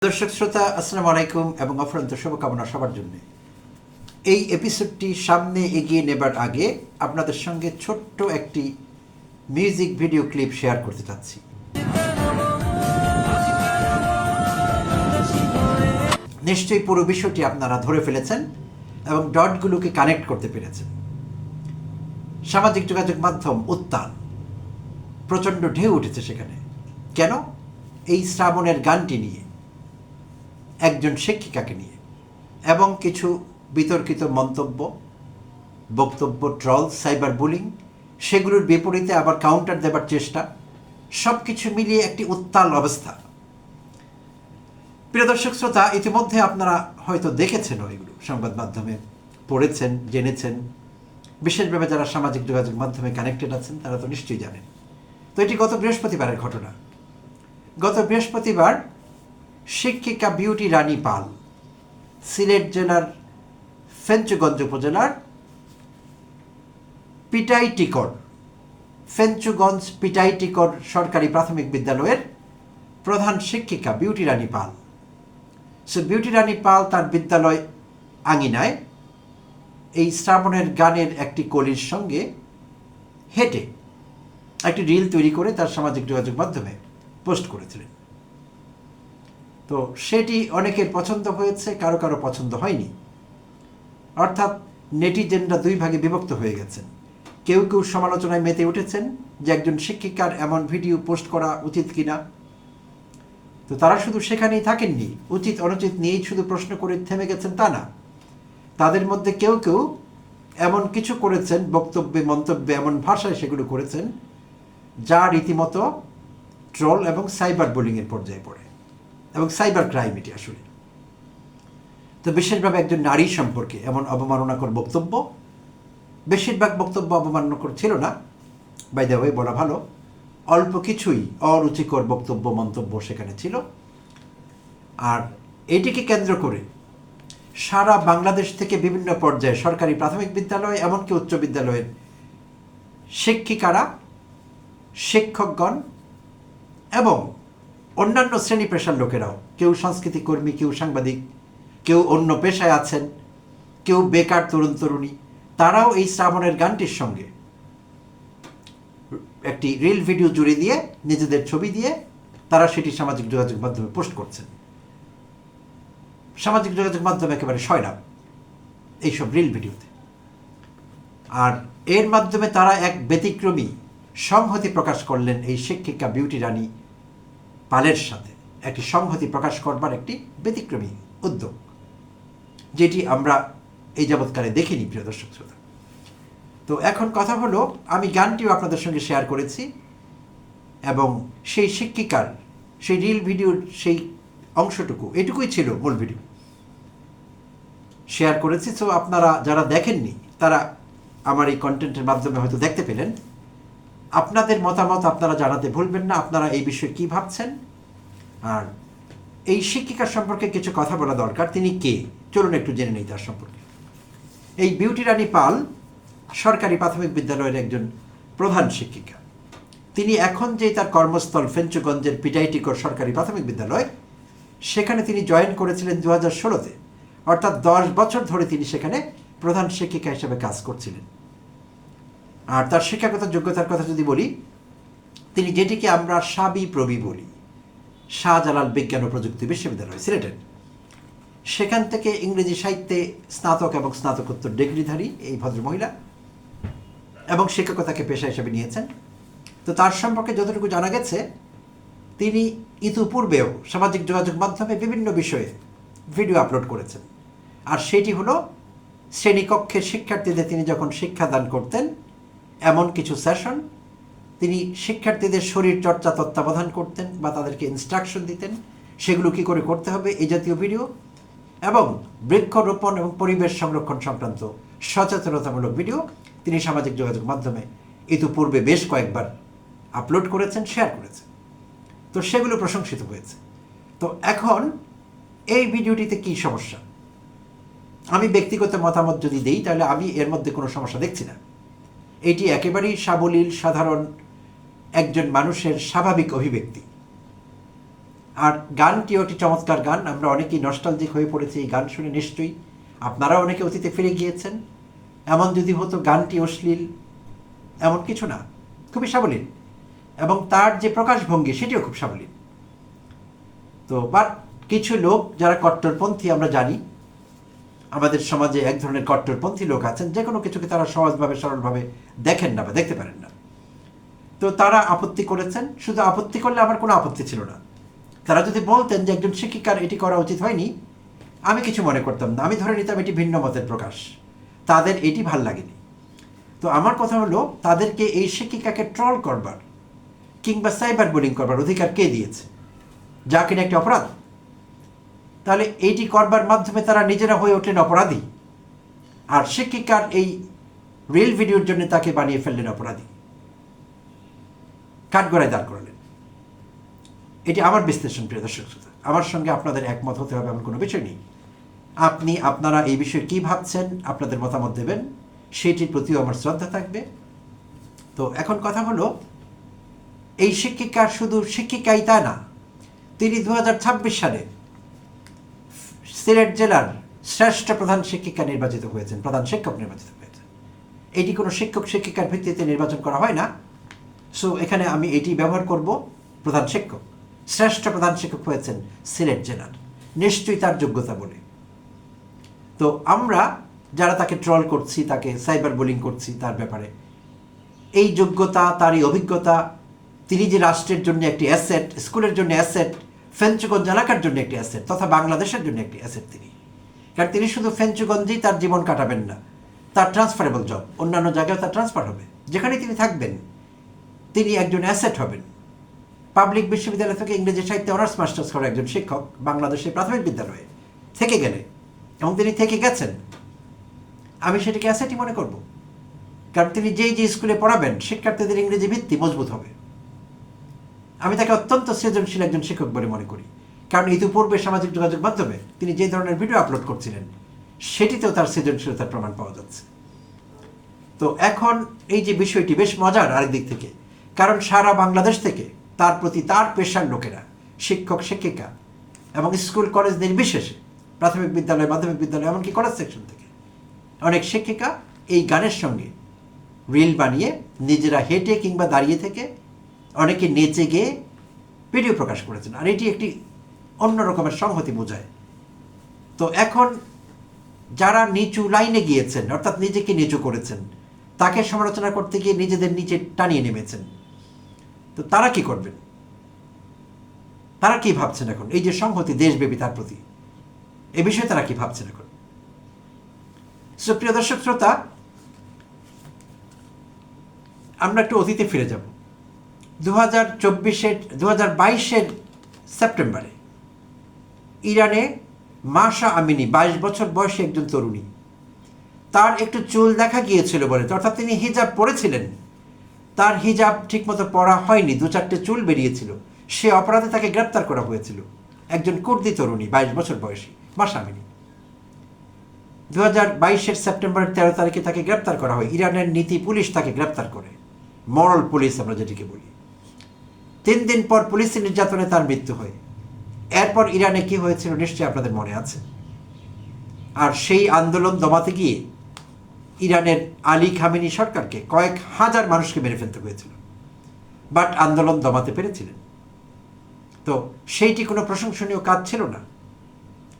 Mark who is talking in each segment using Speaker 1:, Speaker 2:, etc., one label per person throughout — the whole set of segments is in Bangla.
Speaker 1: দর্শক শ্রোতা, আসসালামু আলাইকুম এবং অফুরন্ত শুভকামনা সবার জন্য। এই এপিসোডটি সামনে এগিয়ে নেবার আগে আপনাদের সঙ্গে ছোট্ট একটি মিউজিক ভিডিও ক্লিপ শেয়ার করতে চাচ্ছি। নিশ্চয়ই পুরো বিষয়টি আপনারা ধরে ফেলেছেন এবং ডটগুলোকে কানেক্ট করতে পেরেছেন। সামাজিক যোগাযোগ মাধ্যম উত্তাল, প্রচণ্ড ঢেউ উঠেছে সেখানে। কেন? এই শ্রাবণের গানটি নিয়ে, একজন শিক্ষিকাকে নিয়ে, এবং কিছু বিতর্কিত মন্তব্য, বক্তব্য, ট্রল, সাইবার বুলিং, সেগুলোর বিপরীতে আবার কাউন্টার দেবার চেষ্টা, সব কিছু মিলিয়ে একটি উত্তাল অবস্থা। প্রিয় দর্শক শ্রোতা, ইতিমধ্যে আপনারা হয়তো দেখেছেন, ওইগুলো সংবাদ মাধ্যমে পড়েছেন, জেনেছেন। বিশেষভাবে যারা সামাজিক যোগাযোগ মাধ্যমে কানেক্টেড আছেন তারা তো নিশ্চয়ই জানেন। তো এটি গত বৃহস্পতিবারের ঘটনা। গত বৃহস্পতিবার শিক্ষিকা বিউটি রানী পাল সিলেট জেলার ফেঞ্চুগঞ্জ উপজেলার ফেঞ্চুগঞ্জ পিটাইটিকর সরকারি প্রাথমিক বিদ্যালয়ের প্রধান শিক্ষিকা বিউটি রানী পাল, বিউটি রানী পাল তার বিদ্যালয় আঙিনায় এই শ্রাবণের গানের একটি কলির সঙ্গে হেঁটে একটি রিল তৈরি করে তার সামাজিক যোগাযোগ মাধ্যমে পোস্ট করেছিলেন। তো সেটি অনেকের পছন্দ হয়েছে, কারো কারো পছন্দ হয়নি। অর্থাৎ নেটিজেনরা দুই ভাগে বিভক্ত হয়ে গেছেন। কেউ কেউ সমালোচনায় মেতে উঠেছেন যে একজন শিক্ষিকার এমন ভিডিও পোস্ট করা উচিত কিনা। তো তারা শুধু সেখানেই থাকেননি, উচিত অনুচিত নিয়েই শুধু প্রশ্ন করে থেমে গেছেন তা না। তাদের মধ্যে কেউ কেউ এমন কিছু করেছেন, বক্তব্যে মন্তব্যে এমন ভাষায় সেগুলো করেছেন যা রীতিমতো ট্রল এবং সাইবার বুলিংয়ের পর্যায়ে পড়ে, এবং সাইবার ক্রাইম এটি আসলে। তো বিশেষভাবে একজন নারী সম্পর্কে এমন অবমাননাকর বক্তব্য, বেশিরভাগ বক্তব্য অবমাননাকর ছিল না, বাই দ্য ওয়ে বলা ভালো, অল্প কিছুই অরুচিকর বক্তব্য মন্তব্য সেখানে ছিল। আর এটিকে কেন্দ্র করে সারা বাংলাদেশ থেকে বিভিন্ন পর্যায়ে সরকারি প্রাথমিক বিদ্যালয় এমনকি উচ্চ বিদ্যালয়ের শিক্ষিকারা, শিক্ষকগণ এবং অন্যান্য শ্রেণী পেশার লোকেরাও, কেউ সংস্কৃতি কর্মী, কেউ সাংবাদিক, কেউ অন্য পেশায় আছেন, কেউ বেকার তরুণ তরুণী, তারাও এই শ্রাবণের গানটির সঙ্গে একটি রিল ভিডিও জুড়ে দিয়ে, নিজেদের ছবি দিয়ে তারা সেটি সামাজিক যোগাযোগ মাধ্যমে পোস্ট করছেন। সামাজিক যোগাযোগ মাধ্যমে একেবারে সয়লাভ এইসব রিল ভিডিওতে। আর এর মাধ্যমে তারা এক ব্যতিক্রমী সংহতি প্রকাশ করলেন এই শিক্ষিকা বিউটি রানী পালের সাথে। একটি সংহতি প্রকাশ করবার একটি ব্যতিক্রমী উদ্যোগ, যেটি আমরা এই যাবৎকালে দেখিনি, প্রিয় দর্শক শ্রোতা। তো এখন কথা হলো, আমি গানটিও আপনাদের সঙ্গে শেয়ার করেছি এবং সেই শিক্ষিকার সেই রিল ভিডিওর সেই অংশটুকু, এটুকুই ছিল মূল ভিডিও, শেয়ার করেছি। তো আপনারা যারা দেখেননি তারা আমার এই কন্টেন্টের মাধ্যমে হয়তো দেখতে পেলেন। আপনাদের মতামত আপনারা জানাতে ভুলবেন না, আপনারা এই বিষয়ে কী ভাবছেন। আর এই শিক্ষিকার সম্পর্কে কিছু কথা বলা দরকার। তিনি কে, চলুন একটু জেনে নেই তার সম্পর্কে। এই বিউটি রানী পাল সরকারি প্রাথমিক বিদ্যালয়ের একজন প্রধান শিক্ষিকা। তিনি এখন যে তার কর্মস্থল ফেঞ্চুগঞ্জের পিটাইটিকর সরকারি প্রাথমিক বিদ্যালয়, সেখানে তিনি জয়েন করেছিলেন 2016-তে, অর্থাৎ 10 বছর ধরে তিনি সেখানে প্রধান শিক্ষিকা হিসেবে কাজ করছিলেন। আর তার শিক্ষাগত যোগ্যতার কথা যদি বলি, তিনি যেটিকে আমরা শাবি প্রবি বলি, শাহজালাল বিজ্ঞান ও প্রযুক্তি বিশ্ববিদ্যালয় সিলেটের, সেখান থেকে ইংরেজি সাহিত্যে স্নাতক এবং স্নাতকোত্তর ডিগ্রিধারী এই ভদ্রমহিলা, এবং শিক্ষকতাকে পেশা হিসেবে নিয়েছেন। তো তার সম্পর্কে যতটুকু জানা গেছে, তিনি ইতিপূর্বেও সামাজিক যোগাযোগ মাধ্যমে বিভিন্ন বিষয়ে ভিডিও আপলোড করেছেন। আর সেটি হলো শ্রেণীকক্ষের শিক্ষার্থীদের তিনি যখন শিক্ষাদান করতেন, এমন কিছু সেশন তিনি শিক্ষার্থীদের শরীর চর্চা তত্ত্বাবধান করতেন বা তাদেরকে ইনস্ট্রাকশন দিতেন সেগুলো কী করে করতে হবে, এই জাতীয় ভিডিও, এবং বৃক্ষরোপণ এবং পরিবেশ সংরক্ষণ সংক্রান্ত সচেতনতামূলক ভিডিও তিনি সামাজিক যোগাযোগ মাধ্যমে ইতিপূর্বে বেশ কয়েকবার আপলোড করেছেন, শেয়ার করেছেন। তো সেগুলো প্রশংসিত হয়েছে। তো এখন এই ভিডিওটিতে কী সমস্যা, আমি ব্যক্তিগত মতামত যদি দিই তাহলে আমি এর মধ্যে কোনো সমস্যা দেখছি না। এটি একেবারেই সাবলীল সাধারণ একজন মানুষের স্বাভাবিক অভিব্যক্তি। আর গানটিও একটি চমৎকার গান, আমরা অনেকেই নস্টালজিক হয়ে পড়েছি এই গান শুনে, নিশ্চয়ই আপনারাও অনেকে অতীতে ফিরে গিয়েছেন। এমন যদি হতো গানটি অশ্লীল, এমন কিছু না, খুবই সাবলীল, এবং তার যে প্রকাশভঙ্গি সেটিও খুব সাবলীল। তো বাট কিছু লোক যারা কট্টরপন্থী, আমরা জানি আমাদের সমাজে এক ধরনের কট্টরপন্থী লোক আছেন, যে কোনো কিছুকে তারা সহজভাবে সরলভাবে দেখেন না বা দেখতে পারেন না। তো তারা আপত্তি করেছেন। শুধু আপত্তি করলে আমার কোনো আপত্তি ছিল না। তারা যদি বলতেন যে একজন শিক্ষিকার এটি করা উচিত হয়নি, আমি কিছু মনে করতাম না, আমি ধরে নিতাম এটি ভিন্ন মতের প্রকাশ, তাদের এটি ভাল লাগেনি। তো আমার কথা হলো, তাদেরকে এই শিক্ষিকাকে ট্রল করবার কিংবা সাইবার বুলিং করবার অধিকার কে দিয়েছে, যা কিনা একটি অপরাধ? তাহলে এইটি করবার মাধ্যমে তারা নিজেরা হয়ে ওঠেন অপরাধী, আর শিক্ষিকার এই রিল ভিডিওর জন্য তাকে বানিয়ে ফেললেন অপরাধী, কাঠগড়ায় দাঁড় করালেন। এটি আমার বিশ্লেষণ, প্রিয় দর্শক শ্রোতা। আমার সঙ্গে আপনাদের একমত হতে হবে এমন কোনো বিষয় নেই। আপনারা এই বিষয়ে কী ভাবছেন, আপনাদের মতামত দেবেন, সেটির প্রতিও আমার শ্রদ্ধা থাকবে। তো এখন কথা হলো, এই শিক্ষিকা শুধু শিক্ষিকাই তা না, তিনি 2026 সালে সিলেট জেলার শ্রেষ্ঠ প্রধান শিক্ষিকা নির্বাচিত হয়েছেন, প্রধান শিক্ষক নির্বাচিত হয়েছেন। এটি কোনো শিক্ষক শিক্ষিকার ভিত্তিতে নির্বাচন করা হয় না। সো এখানে আমি এটি ব্যবহার করব, প্রধান শিক্ষক, শ্রেষ্ঠ প্রধান শিক্ষক হয়েছেন সিলেট জেলার, নিশ্চয়ই তার যোগ্যতা বলে। তো আমরা যারা তাকে ট্রল করছি, তাকে সাইবার বুলিং করছি, তার ব্যাপারে এই যোগ্যতা, তার এই অভিজ্ঞতা, তিনি যে রাষ্ট্রের জন্য একটি অ্যাসেট, স্কুলের জন্য অ্যাসেট, ফেঞ্চুগঞ্জ এলাকার জন্য একটি অ্যাসেট, তথা বাংলাদেশের জন্য একটি অ্যাসেট তিনি। কারণ তিনি শুধু ফেঞ্চুগঞ্জেই তার জীবন কাটাবেন না, তার ট্রান্সফারেবল জব, অন্যান্য জায়গায় তার ট্রান্সফার হবে। যেখানে তিনি থাকবেন তিনি একজন অ্যাসেট হবেন। পাবলিক বিশ্ববিদ্যালয় থেকে ইংরেজি সাহিত্যে অনার্স মাস্টার্স করা একজন শিক্ষক বাংলাদেশের প্রাথমিক বিদ্যালয়ে থেকে গেলে, এবং তিনি থেকে গেছেন, আমি সেটাকে অ্যাসেটই মনে করব। কারণ তিনি যেই যে স্কুলে পড়াবেন, শিক্ষার্থীদের ইংরেজি ভিত্তি মজবুত হবে। আমি তাকে অত্যন্ত সৃজনশীল একজন শিক্ষক বলে মনে করি। কারণ ইতিপূর্বে সামাজিক যোগাযোগ মাধ্যমে তিনি যে ধরনের ভিডিও আপলোড করছিলেন, সেটিতেও তার সৃজনশীলতার প্রমাণ পাওয়া যাচ্ছে। তো এখন এই যে বিষয়টি বেশ মজার আরেকদিক থেকে, কারণ সারা বাংলাদেশ থেকে তার প্রতি তার পেশার লোকেরা, শিক্ষক শিক্ষিকা এবং স্কুল কলেজ নির্বিশেষে, প্রাথমিক বিদ্যালয়, মাধ্যমিক বিদ্যালয়, এমনকি কলেজ সেকশন থেকে অনেক শিক্ষিকা এই গানের সঙ্গে রিল বানিয়ে নিজেরা হেঁটে কিংবা দাঁড়িয়ে থেকে, অনেকে নেচে গিয়ে ভিডিও প্রকাশ করেছেন। আর এটি একটি অন্য রকমের সংহতি বোঝায়। তো এখন যারা নিচু লাইনে গিয়েছেন, অর্থাৎ নিজেকে নিচু করেছেন, তাকে সমালোচনা করতে গিয়ে নিজেদের নিচে টানিয়ে নেমেছেন, তো তারা কি করবেন? তারা কি ভাবছেন এখন, এই যে সংহতি দেশব্যাপী তার প্রতি, এ বিষয়ে তারা কি ভাবছেন এখন? সুপ্রিয় দর্শক শ্রোতা, আমরা একটু অতীতে ফিরে যাব। 2022 সেপ্টেম্বরে ইরানে মাশা আমিনি, 22 বছর বয়সী একজন তরুণী, তার একটু চুল দেখা গিয়েছিল বলে, অর্থাৎ তিনি হিজাব পরেছিলেন, তার হিজাব ঠিকমতো পরা হয়নি, 2-4টে চুল বেরিয়েছিল, সে অপরাধে তাকে গ্রেপ্তার করা হয়েছিল। একজন কুর্দি তরুণী, 22 বছর বয়সী মাশা আমিনি। 2022 সেপ্টেম্বরের 13 তারিখে তাকে গ্রেপ্তার করা হয়। ইরানের নীতি পুলিশ তাকে গ্রেপ্তার করে, মরাল পুলিশ আমরা যেটিকে বলি। 3 দিন পর পুলিশি নির্যাতনে তার মৃত্যু হয়। এরপর ইরানে কি হয়েছিল নিশ্চয়ই আপনাদের মনে আছে। আর সেই আন্দোলন দমাতে গিয়ে ইরানের আলী খামেনি সরকারকে কয়েক হাজার মানুষকে মেরে ফেলতে হয়েছিল, বাট আন্দোলন দমাতে পেরেছিলেন। তো সেইটি কোনো প্রশংসনীয় কাজ ছিল না।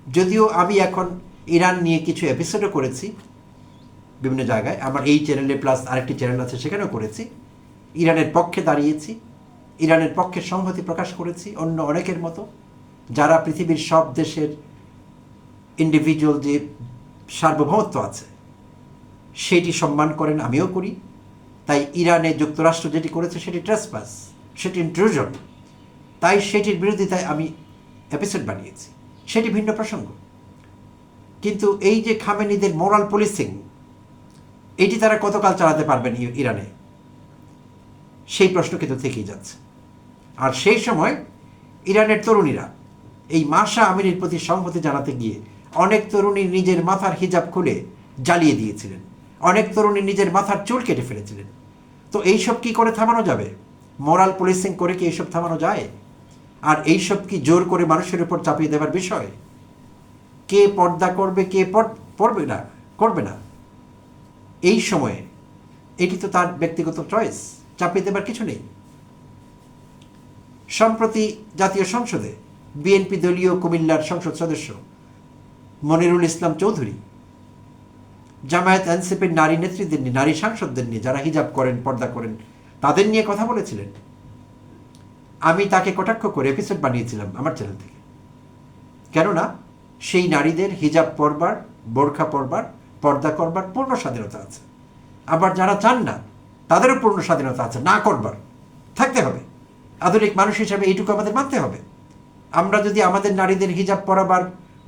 Speaker 1: যদিও আমি এখন ইরান নিয়ে কিছু এপিসোডও করেছি বিভিন্ন জায়গায়, আমার এই চ্যানেলে প্লাস আরেকটি চ্যানেল আছে, সেখানেও করেছি। ইরানের পক্ষে দাঁড়িয়েছি, ইরানের পক্ষে সংহতি প্রকাশ করেছি, অন্য অনেকের মতো যারা পৃথিবীর সব দেশের ইন্ডিভিজুয়াল যে সার্বভৌমত্ব আছে সেটি সম্মান করেন, আমিও করি। তাই ইরানে যুক্তরাষ্ট্র যেটি করেছে সেটি ট্রেসপাস, সেটি ইন্ট্রুজন, তাই সেটির বিরোধিতায় আমি এপিসোড বানিয়েছি, সেটি ভিন্ন প্রসঙ্গ। কিন্তু এই যে খামেনিদের মোরাল পুলিশিং, এটি তারা কতকাল চালাতে পারবেন ইরানে, সেই প্রশ্ন কিন্তু থেকেই যাচ্ছে। আর সেই সময় ইরানের তরুণীরা এই মাশা আমিনির প্রতি সংহতি জানাতে গিয়ে অনেক তরুণী নিজের মাথার হিজাব খুলে জ্বালিয়ে দিয়েছিলেন, অনেক তরুণী নিজের মাথার চুল কেটে ফেলেছিলেন। তো এইসব কি করে থামানো যাবে? মোরাল পুলিশিং করে কি এইসব থামানো যায়? আর এইসব কি জোর করে মানুষের উপর চাপিয়ে দেওয়ার বিষয়? কে পর্দা করবে, কে করবে না, এই সময়ে এটি তো তার ব্যক্তিগত চয়েস, চাপিয়ে দেবার কিছু নেই। সম্প্রতি জাতীয় সংসদে বিএনপি দলীয় কুমিল্লার সংসদ সদস্য মনিরুল ইসলাম চৌধুরী জামায়াত এনসিপির নারী নেত্রীদের নিয়ে, নারী সাংসদদের নিয়ে, যারা হিজাব করেন, পর্দা করেন, তাদের নিয়ে কথা বলেছিলেন। আমি তাকে কটাক্ষ করে এপিসোড বানিয়েছিলাম আমার চ্যানেল থেকে। কেননা সেই নারীদের হিজাব পরবার, বোরখা পরবার, পর্দা করবার পূর্ণ স্বাধীনতা আছে। আবার যারা চান না তাদেরও পূর্ণ স্বাধীনতা আছে না করবার, থাকতে হবে। আধুনিক মানুষ হিসাবে এইটুকু আমাদের মানতে হবে। আমরা যদি আমাদের নারীদের হিজাব পরাবার,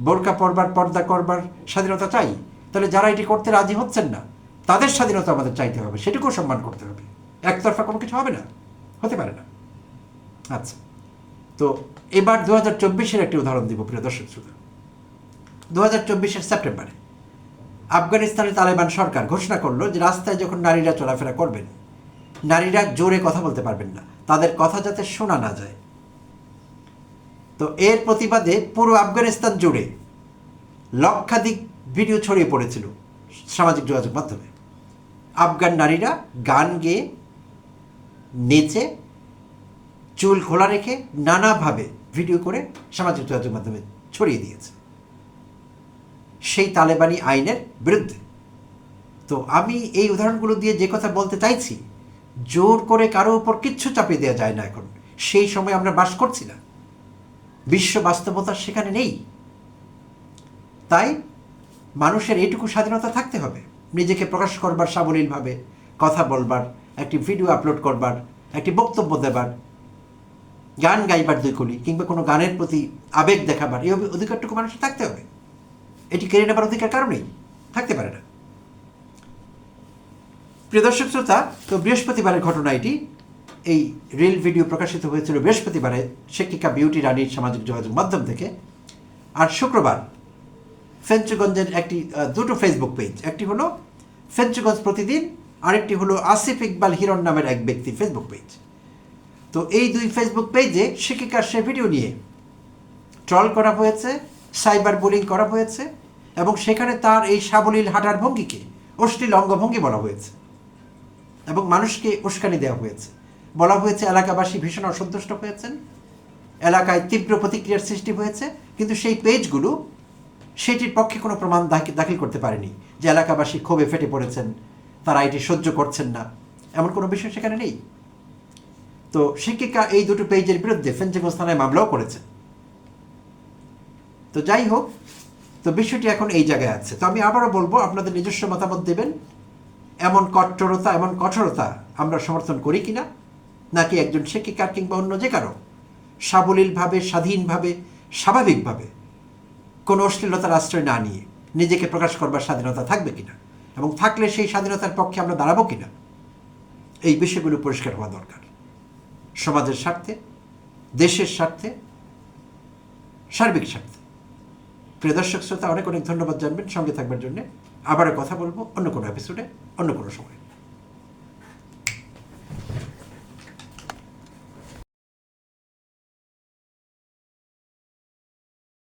Speaker 1: বোরকা পরবার, পর্দা করবার স্বাধীনতা চাই, তাহলে যারা এটি করতে রাজি হচ্ছেন না তাদের স্বাধীনতা আমাদের চাইতে হবে, সেটুকুও সম্মান করতে হবে। একতরফা কোনো কিছু হবে না, হতে পারে না। আচ্ছা, তো এবার 2024-এর একটি উদাহরণ দিব প্রিয় দর্শক শ্রোতা। 2024-এর সেপ্টেম্বরে আফগানিস্তানের তালেবান সরকার ঘোষণা করলো যে রাস্তায় যখন নারীরা চলাফেরা করবেন, নারীরা জোরে কথা বলতে পারবেন না, তাদের কথা যাতে শোনা না যায়। তো এর প্রতিবাদে পুরো আফগানিস্তান জুড়ে লক্ষাধিক ভিডিও ছড়িয়ে পড়েছিল সামাজিক যোগাযোগ মাধ্যমে। আফগান নারীরা গান গেয়ে, নেচে, চুল খোলা রেখে নানাভাবে ভিডিও করে সামাজিক যোগাযোগ মাধ্যমে ছড়িয়ে দিয়েছে সেই তালেবানি আইনের বিরুদ্ধে। তো আমি এই উদাহরণগুলো দিয়ে যে কথা বলতে চাইছি, জোর করে কারো উপর কিচ্ছু চাপিয়ে দেওয়া যায় না। এখন সেই সময় আমরা বাস করছি না, বিশ্ব বাস্তবতা সেখানে নেই। তাই মানুষের এইটুকু স্বাধীনতা থাকতে হবে, নিজেকে প্রকাশ করবার, সাবলীলভাবে কথা বলবার, একটি ভিডিও আপলোড করবার, একটি বক্তব্য দেবার, গান গাইবার দুই কলি, কিংবা কোনো গানের প্রতি আবেগ দেখাবার, এই অধিকারটুকু মানুষের থাকতে হবে। এটি কেড়ে নেবার অধিকার কারণেই থাকতে পারে না। প্রিয় দর্শক শ্রোতা, তো বৃহস্পতিবারের ঘটনা এটি। এই রিল ভিডিও প্রকাশিত হয়েছিল বৃহস্পতিবারে শিক্ষিকা বিউটি রানীর সামাজিক যোগাযোগ মাধ্যম থেকে। আর শুক্রবার ফেঞ্চুগঞ্জের দুটো ফেসবুক পেজ, একটি হলো ফেঞ্চুগঞ্জ প্রতিদিন, আরেকটি হলো আসিফ ইকবাল হিরণ নামের এক ব্যক্তির ফেসবুক পেজ। তো এই দুই ফেসবুক পেজে শিক্ষিকার সে ভিডিও নিয়ে ট্রল করা হয়েছে, সাইবার বুলিং করা হয়েছে, এবং সেখানে তার এই সাবলীল হাঁটার ভঙ্গিকে অশ্লীল অঙ্গভঙ্গি বলা হয়েছে এবং মানুষকে উস্কানি দেওয়া হয়েছে। বলা হয়েছে এলাকাবাসী ভীষণ অসন্তুষ্ট হয়েছেন, এলাকায় তীব্র প্রতিক্রিয়ার সৃষ্টি হয়েছে, কিন্তু সেই পেজগুলো সেটির পক্ষে কোনো প্রমাণ দাখিল করতে পারেনি যে এলাকাবাসী ক্ষোভে ফেটে পড়েছেন, তারা এটি সহ্য করছেন না, এমন কোনো বিষয় সেখানে নেই। তো শিক্ষিকা এই দুটো পেজের বিরুদ্ধে ফেঞ্চুগঞ্জ থানায় মামলাও করেছেন। তো যাই হোক, তো বিষয়টি এখন এই জায়গায় আছে। তো আমি আবারও বলবো, আপনাদের নিজস্ব মতামত দেবেন। এমন কট্টরতা, এমন কঠোরতা আমরা সমর্থন করি কিনা, নাকি একজন শিক্ষিকার কিংবা অন্য যে কারো সাবলীলভাবে, স্বাধীনভাবে, স্বাভাবিকভাবে কোনো অশ্লীলতার আশ্রয় না নিয়ে নিজেকে প্রকাশ করবার স্বাধীনতা থাকবে কিনা, এবং থাকলে সেই স্বাধীনতার পক্ষে আমরা দাঁড়াবো কিনা, এই বিষয়গুলো পরিষ্কার হওয়া দরকার। সমাজের স্বার্থে, দেশের স্বার্থে, সার্বিক স্বার্থে। প্রিয় দর্শক শ্রোতা, অনেক অনেক ধন্যবাদ জানবেন সঙ্গে থাকবার জন্য। আবারও কথা বলবো অন্য কোনো এপিসোডে, অন্য কোনো সময়।